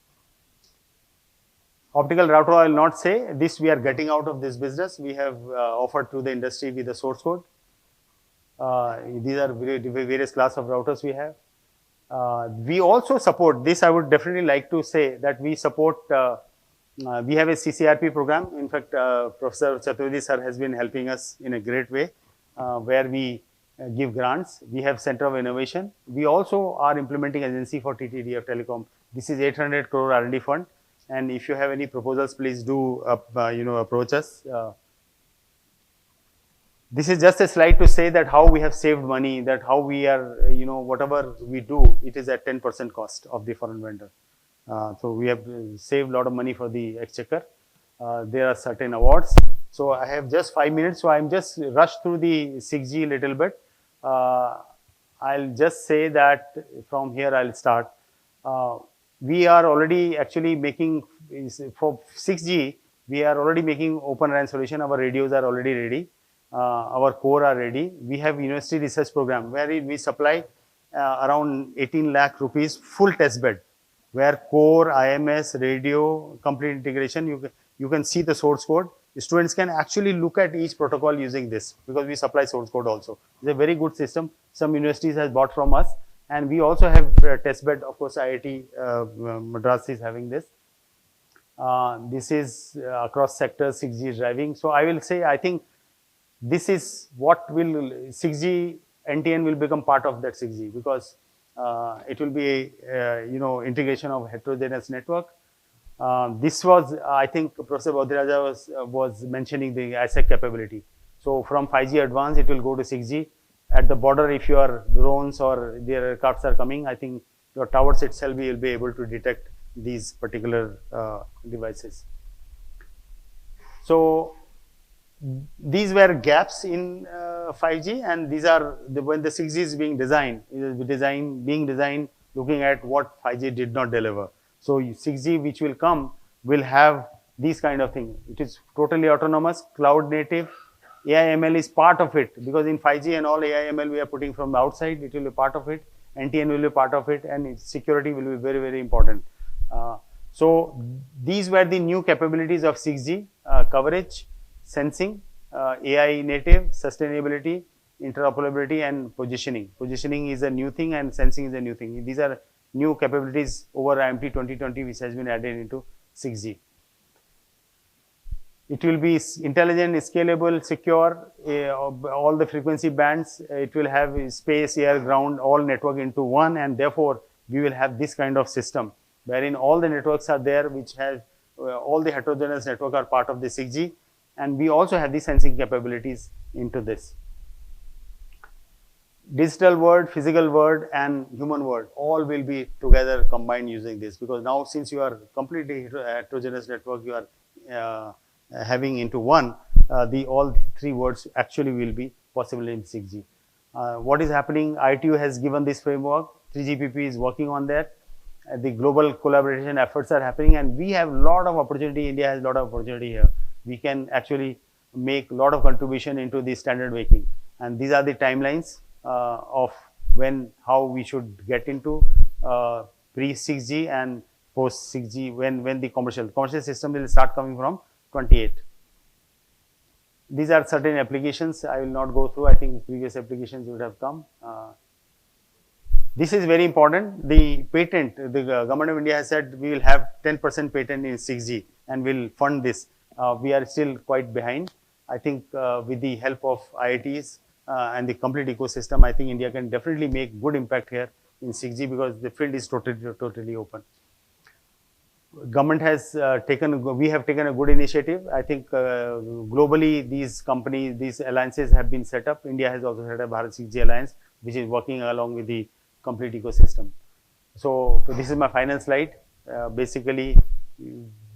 Optical router, I will not say this. We are getting out of this business. We have offered to the industry with the source code. These are various class of routers we have. We also support this. I would definitely like to say that we support. We have a CCRP program. In fact, Professor Chaturvedi sir has been helping us in a great way, where we give grants. We have Center of Innovation. We also are implementing agency for TTDF Telecom. This is 800 crore R&D fund. And if you have any proposals, please do approach us. This is just a slide to say that how we have saved money, that how we are, whatever we do, it is at 10% cost of the foreign vendor. So we have saved a lot of money for the exchequer. There are certain awards. So I have just 5 minutes, so I'm just rushed through the 6G a little bit. I'll just say that from here I'll start. We are already actually making, for 6G, we are already making open RAN solution. Our radios are already ready. Our core are ready. We have university research program where we supply around 18 lakh rupees full test bed, where core, IMS, radio, complete integration. You can see the source code. The students can actually look at each protocol using this, because we supply source code also. It's a very good system. Some universities has bought from us, and we also have test bed. Of course, IIT Madras is having this. This is across sectors 6G driving. So I will say, I think this is what will 6G NTN will become part of that 6G, because it will be integration of heterogeneous network. This was, I think Professor Upadhyay was mentioning the ASIC capability. So from 5G advanced, it will go to 6G. At the border, if your drones or their aircrafts are coming, I think your towers itself will be able to detect these particular devices. So these were gaps in 5G, and these are when the 6G is being designed, looking at what 5G did not deliver. So 6G which will come will have these kind of things. It is totally autonomous, cloud native. AI ML is part of it, because in 5G and all AI ML we are putting from the outside. It will be part of it. NTN will be part of it, and security will be very, very important. So these were the new capabilities of 6G: coverage, sensing, AI native, sustainability, interoperability, and positioning. Positioning is a new thing, and sensing is a new thing. These are new capabilities over IMT 2020 which has been added into 6G. It will be intelligent, scalable, secure, all the frequency bands. It will have space, air, ground, all network into one, and therefore we will have this kind of system wherein all the networks are there, which has all the heterogeneous network are part of the 6G, and we also have the sensing capabilities into this. Digital world, physical world, and human world all will be together combined using this, because now since you are completely heterogeneous network, you are having into one, all three words actually will be possible in 6G. What is happening? ITU has given this framework. 3GPP is working on that. The global collaboration efforts are happening, and we have a lot of opportunity. India has a lot of opportunity here. We can actually make a lot of contribution into the standard making, and these are the timelines of how we should get into pre 6G and post 6G when the commercial system will start coming from 28. These are certain applications. I will not go through. I think previous applications would have come. This is very important. The patent, the government of India has said we will have 10% patent in 6G and will fund this. We are still quite behind. I think with the help of IITs and the complete ecosystem, I think India can definitely make good impact here in 6G, because the field is totally open. Government has we have taken a good initiative. I think globally these companies, these alliances have been set up. India has also set up Bharat 6G Alliance, which is working along with the complete ecosystem. So this is my final slide. Basically,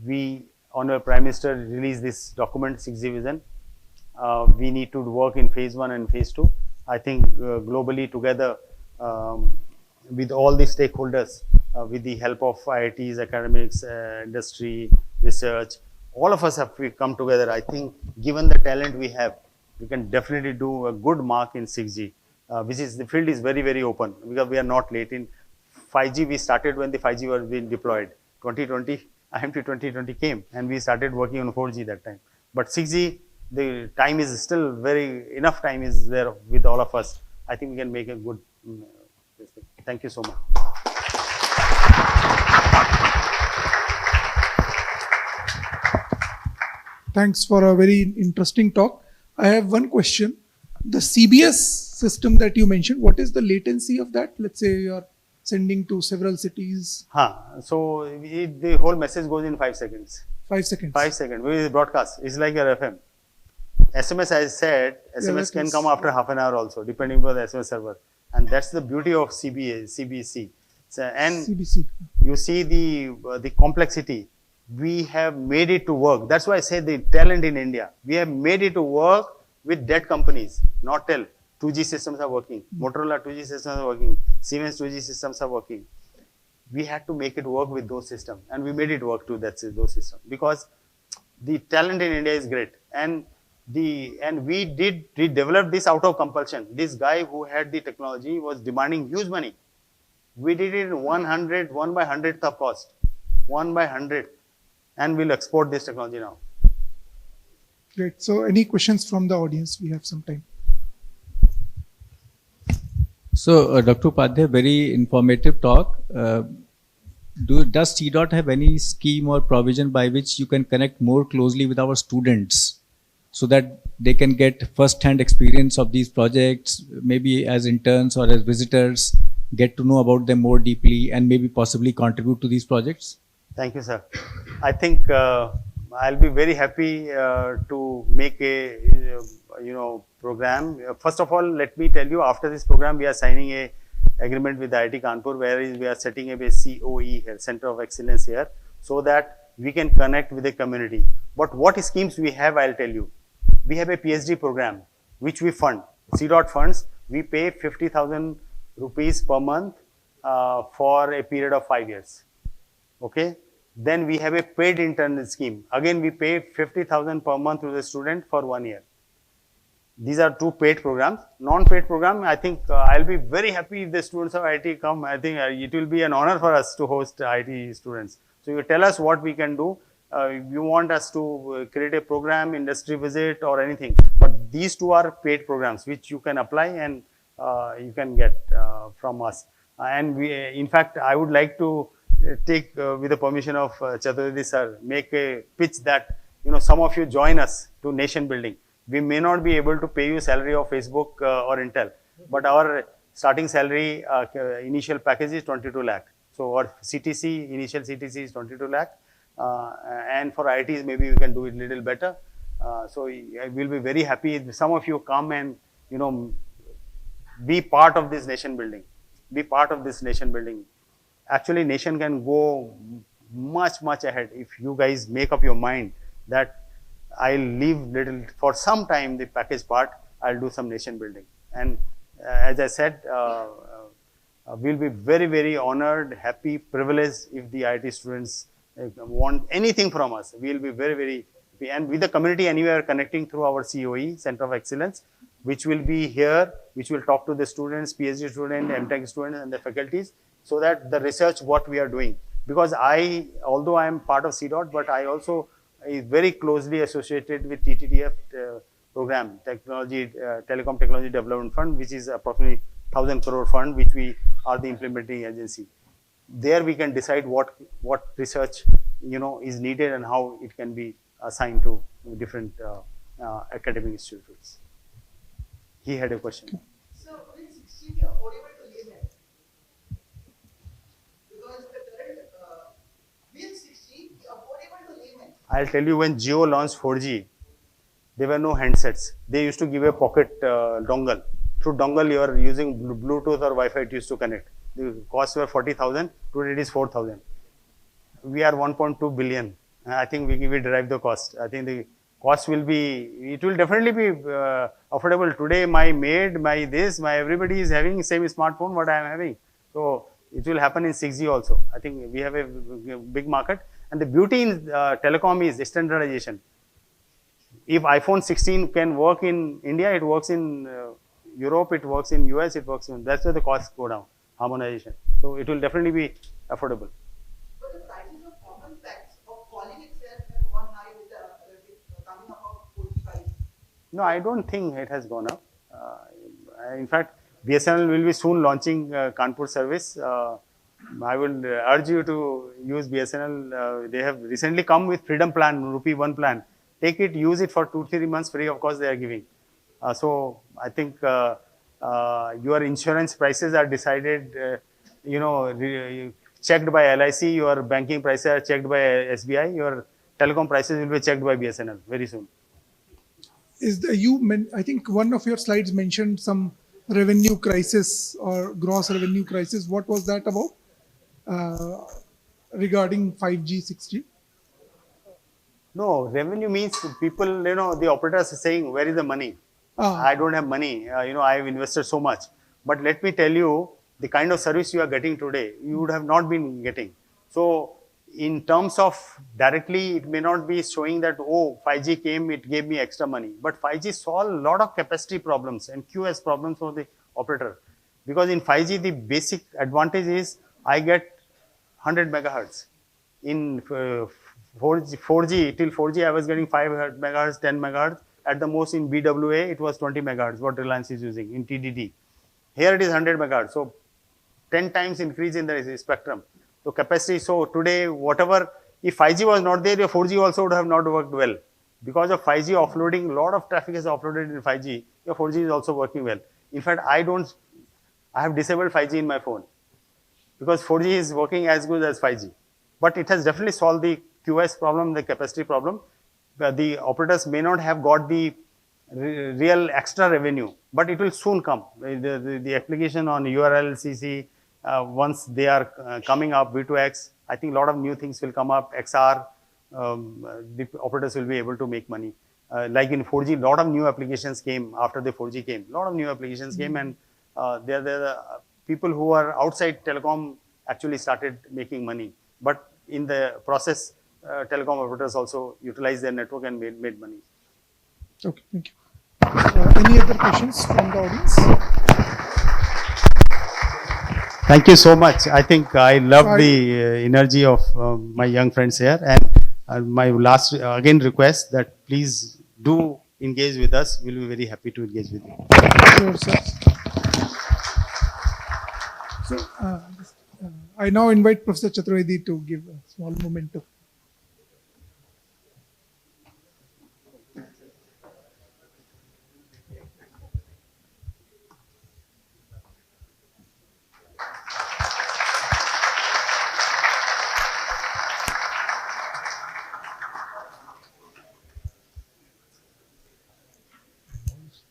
we, Honorable Prime Minister, released this document, 6G Vision. We need to work in phase 1 and phase 2. I think globally together with all the stakeholders, with the help of IITs, academics, industry, research, all of us have come together. I think given the talent we have, we can definitely do a good mark in 6G, which is, the field is very, very open, because we are not late. In 5G, we started when the 5G was being deployed. 2020, IMT 2020 came and we started working on 4G that time. But 6G, the time is still enough time is there with all of us. I think we can make a good, this thing. Thank you so much. Thanks for a very interesting talk. I have one question. The CBS system that you mentioned, what is the latency of that? Let's say you are sending to several cities. So the whole message goes in 5 seconds. 5 seconds. 5 seconds. We broadcast. It's like your FM. SMS, I said, SMS can come after half an hour also, depending on the SMS server. And that's the beauty of CBC. So, and CBC. you see the complexity. We have made it to work. That's why I say the talent in India. We have made it to work with dead companies, not tell. 2G systems are working. Motorola 2G systems are working. Siemens 2G systems are working. We had to make it work with those systems, and we made it work to those systems because the talent in India is great. And we developed this out of compulsion. This guy who had the technology was demanding huge money. We did it in 1 by 100th of cost, 1 by 100, and we'll export this technology now. Great. So, any questions from the audience? We have some time. So, Dr. Upadhyay, very informative talk. Does CDOT have any scheme or provision by which you can connect more closely with our students so that they can get first-hand experience of these projects, maybe as interns or as visitors, get to know about them more deeply and maybe possibly contribute to these projects? Thank you, sir. I think I'll be very happy to make a program. First of all, let me tell you, after this program, we are signing a agreement with IIT Kanpur, where we are setting up a COE here, Center of Excellence here, so that we can connect with the community. But what schemes we have, I'll tell you. We have a PhD program, which we fund. CDOT funds. We pay 50,000 rupees per month for a period of 5 years. Okay. Then we have a paid intern scheme. Again, we pay 50,000 per month to the student for 1 year. These are 2 paid programs. Non-paid program, I think I'll be very happy if the students of IIT come. I think it will be an honor for us to host IIT students. So you tell us what we can do. You want us to create a program, industry visit or anything. But these 2 are paid programs which you can apply and you can get from us. And in fact, I would like to take, with the permission of Chaturvedi sir, make a pitch that, some of you join us to nation building. We may not be able to pay you salary of Facebook or Intel, but our starting salary initial package is 22 lakh. So our CTC, initial CTC is 22 lakh. And for IITs, maybe we can do it a little better. So I will be very happy if some of you come and, be part of this nation building. Be part of this nation building. Actually, nation can go much, much ahead if you guys make up your mind that I'll leave little for some time the package part. I'll do some nation building. And as I said, we'll be very, very honored, happy, privileged if the IIT students want anything from us. We'll be very, very happy. And with the community anywhere connecting through our COE, Center of Excellence, which will be here, which will talk to the students, PhD students, MTech students and the faculties, so that the research what we are doing. Because although I am part of CDOT, but I also is very closely associated with TTDF program, Telecom Technology Development Fund, which is approximately 1,000 crore fund, which we are the implementing agency. There we can decide what research is needed and how it can be assigned to different academic institutes. He had a question. So, will 60 be affordable to laymen? Because the current will 60 be affordable to laymen? I'll tell you, when Jio launched 4G, there were no handsets. They used to give a pocket dongle. Through dongle, you are using Bluetooth or Wi-Fi, it used to connect. The costs were 40,000, today it is 4,000. We are 1.2 billion. I think we derive the cost. I think the cost will definitely be affordable. Today, my maid, everybody is having same smartphone what I am having. So, it will happen in 6G also. I think we have a big market. And the beauty in telecom is standardization. If iPhone 16 can work in India, it works in Europe, it works in US, that's where the costs go down, harmonization. So, it will definitely be affordable. But the prices of common packs No, I don't think it has gone up. In fact, BSNL will be soon launching Kanpur service. I will urge you to use BSNL. They have recently come with freedom plan, rupee 1 plan. Take it, use it for 2-3 months free. Of course, they are giving. So I think your insurance prices are decided, checked by LIC. Your banking prices are checked by SBI. Your telecom prices will be checked by BSNL very soon. I think one of your slides mentioned some revenue crisis or gross revenue crisis. What was that about regarding 5G, 6G? No, revenue means people, the operators are saying, where is the money? I don't have money. I have invested so much. But let me tell you, the kind of service you are getting today, you would have not been getting. So, in terms of directly, it may not be showing that, oh, 5G came, it gave me extra money. But 5G solved a lot of capacity problems and QS problems for the operator. Because in 5G, the basic advantage is I get 100 megahertz. In 4G, till 4G, I was getting 5 megahertz, 10 megahertz. At the most in BWA, it was 20 megahertz, what Reliance is using in TDD. Here it is 100 megahertz. So, 10 times increase in the spectrum. So, capacity. So, today, whatever, if 5G was not there, your 4G also would have not worked well. Because of 5G offloading, a lot of traffic is offloaded in 5G. Your 4G is also working well. In fact, I have disabled 5G in my phone. Because 4G is working as good as 5G. But it has definitely solved the QS problem, the capacity problem. The operators may not have got the real extra revenue, but it will soon come. The application on URLCC, once they are coming up, V2X, I think a lot of new things will come up. XR, the operators will be able to make money. Like in 4G, a lot of new applications came after the 4G came. A lot of new applications came, and the people who are outside telecom actually started making money. But in the process, telecom operators also utilized their network and made money. Okay, thank you. Any other questions from the audience? Thank you so much. I think I love the energy of my young friends here, and my last again request that please do engage with us. We'll be very happy to engage with you. Sure, sir. So, I now invite Professor Chaturvedi to give a small memento.